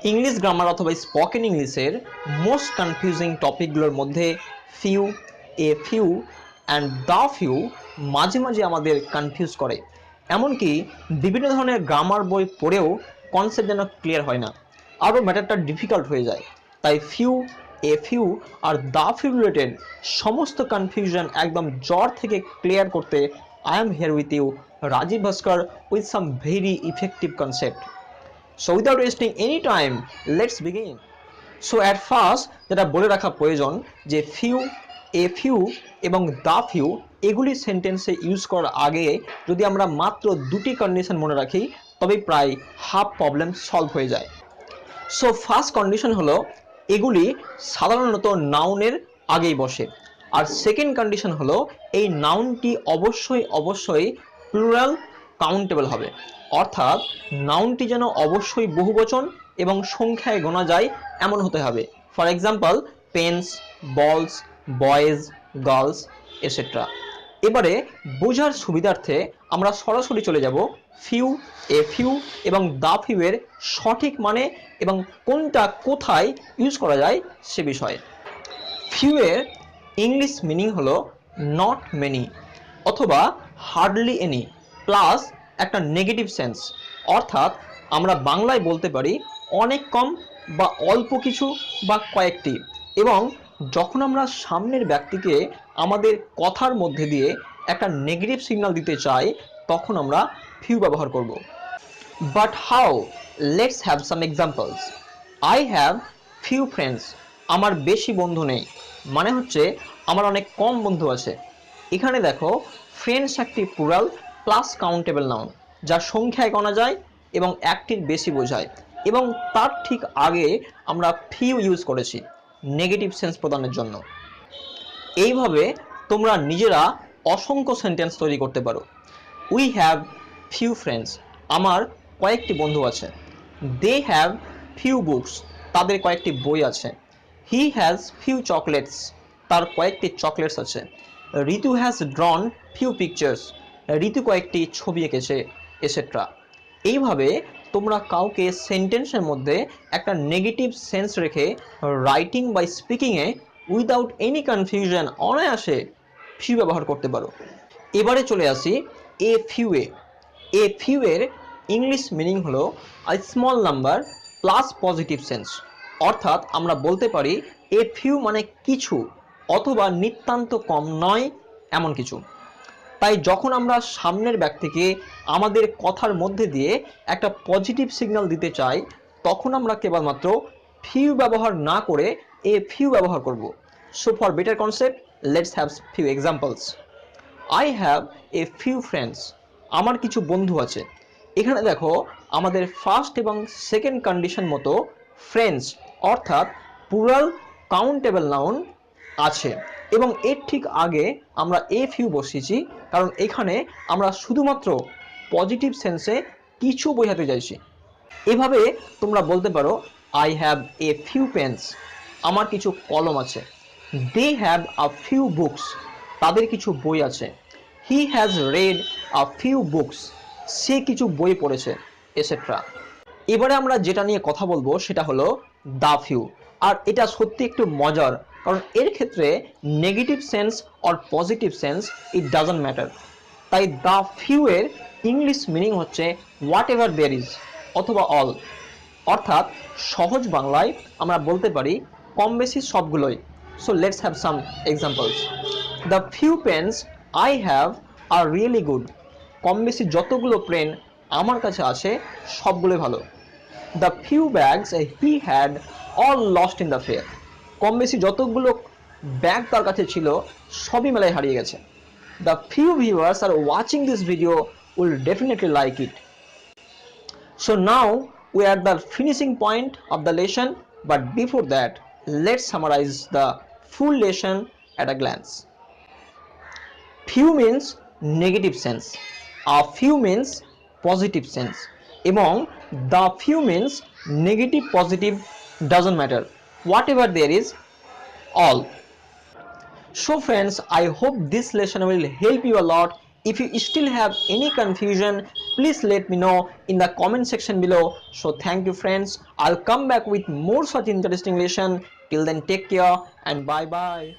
English grammar অথবা spoken ইংলিশের most confusing টপিকগুলোর মধ্যে few, a few and the few মাঝে মাঝে আমাদের কনফিউজ করে। এমনকি বিভিন্ন ধরনের গ্রামার বই পড়েও কনসেপ্ট যেন ক্লিয়ার হয় না, আরও ম্যাটারটা ডিফিকাল্ট হয়ে যায়। তাই ফিউ, এ ফিউ আর দ্য ফিউ রিলেটেড সমস্ত কনফিউশন একদম জড় থেকে ক্লিয়ার করতে I am here with you, Rajiv Bhaskar, with some very effective concept. So without wasting any time, let's begin. So at first যেটা বলে রাখা প্রয়োজন যে ফিউ, এ ফিউ এবং দ্য ফিউ এগুলি সেন্টেন্সে ইউজ করার আগে যদি আমরা মাত্র দুটি কন্ডিশন মনে রাখি তবে প্রায় হাফ প্রবলেম সলভ হয়ে যায়। সো ফার্স্ট কন্ডিশন হলো এগুলি সাধারণত নাউনের আগেই বসে, আর সেকেন্ড কন্ডিশন হলো এই নাউনটি অবশ্যই প্লুরাল কাউন্টেবল হবে, অর্থাৎ নাউনটি যেন অবশ্যই বহুবচন এবং সংখ্যায় গোনা যায় এমন হতে হবে। ফর এক্সাম্পল পেন্স, বলস, বয়েজ, গার্লস এটসেট্রা। এবারে বোঝার সুবিধার্থে আমরা সরাসরি চলে যাব ফিউ, এ ফিউ এবং দ্য ফিউ এর সঠিক মানে এবং কোনটা কোথায় ইউজ করা যায় সে বিষয়ে। ফিউ এর ইংলিশ মিনিং হলো নট মেনি অথবা হার্ডলি এনি প্লাস একটা নেগেটিভ সেন্স, অর্থাৎ আমরা বাংলায় বলতে পারি অনেক কম বা অল্প কিছু বা কয়েকটি। এবং যখন আমরা সামনের ব্যক্তিকে আমাদের কথার মধ্যে দিয়ে একটা নেগেটিভ সিগন্যাল দিতে চাই তখন আমরা ফিউ ব্যবহার করব। But how? Let's have some examples. I have few friends. আমার বেশি বন্ধু নেই, মানে হচ্ছে আমার অনেক কম বন্ধু আছে। এখানে দেখো ফ্রেন্ডস একটি প্লুরাল প্লাস কাউন্টেবল নাউন যা সংখ্যায় গণা যায় এবং একটির বেশি বোঝায়, এবং তার ঠিক আগে আমরা ফিউ ইউজ করেছি নেগেটিভ সেন্স প্রদানের জন্য। এইভাবে তোমরা নিজেরা অসংখ্য সেন্টেন্স তৈরি করতে পারো। উই হ্যাভ ফিউ ফ্রেন্ডস, আমার কয়েকটি বন্ধু আছে। দে হ্যাভ ফিউ বুকস, তাদের কয়েকটি বই আছে। হি হ্যাজ ফিউ চকলেটস, তার কয়েকটি চকলেটস আছে। ঋতু হ্যাজ ড্রন ফিউ পিকচার্স, ঋতু কয়েকটি ছবি এঁকেছে এটসেট্রা। এইভাবে তোমরা কাউকে সেন্টেন্সের মধ্যে একটা নেগেটিভ সেন্স রেখে রাইটিং বা স্পিকিংয়ে উইদাউট এনি কনফিউশন অনায়াসে ফিউ ব্যবহার করতে পারো। এবারে চলে আসি a few A. A few এর ইংলিশ মিনিং হলো a small number plus positive sense, অর্থাৎ আমরা বলতে পারি এ ফিউ মানে কিছু অথবা নিতান্ত কম নয় এমন কিছু। তাই যখন আমরা সামনের ব্যক্তিকে আমাদের কথার মধ্যে দিয়ে একটা পজিটিভ সিগন্যাল দিতে চাই তখন আমরা কেবলমাত্র ফিউ ব্যবহার না করে এ ফিউ ব্যবহার করব। So for better concept let's have few examples. I have a few friends, আমার কিছু বন্ধু আছে। এখানে দেখো আমাদের ফার্স্ট এবং সেকেন্ড কন্ডিশন মতো ফ্রেন্ডস অর্থাৎ প্লুরাল কাউন্টেবল নাউন আছে, এবং এর ঠিক আগে আমরা এ ফিউ বসিয়েছি কারণ এখানে আমরা শুধুমাত্র পজিটিভ সেন্সে কিছু বোঝাতে চাইছি। এভাবে তোমরা বলতে পারো I have a few pens, আমার কিছু কলম আছে। They have a few books, তাদের কিছু বই আছে। He has read a few books, সে কিছু বই পড়েছে এটসেট্রা। এবারে আমরা যেটা নিয়ে কথা বলবো সেটা হলো দ্য ফিউ, আর এটা সত্যি একটু মজার কারণ এর ক্ষেত্রে negative sense or positive sense it doesn't matter. তাই দ্য ফিউ এর ইংলিশ মিনিং হচ্ছে হোয়াট এভার দেয়ার ইজ অথবা অল, অর্থাৎ সহজ বাংলায় আমরা বলতে পারি কম বেশি সবগুলোই। So let's have some examples. The few pens I have are really good, কম বেশি যতগুলো পেন আমার কাছে আছে সবগুলোই ভালো। The few bags he had all lost in the fair, কম বেশি যতগুলো ব্যাগ তার কাছে ছিল সবই মেলায় হারিয়ে গেছে। The few viewers are watching this video will definitely like it. So now we are at the finishing point of the lesson, but before that let's summarize the full lesson at a glance. Few means negative sense, a few means positive sense, এবং the few means negative positive doesn't matter, whatever there is all. So friends, I hope this lesson will help you a lot If you still have any confusion, please let me know in the comment section below. So thank you friends, I'll come back with more such interesting lesson. Till then, take care and bye bye.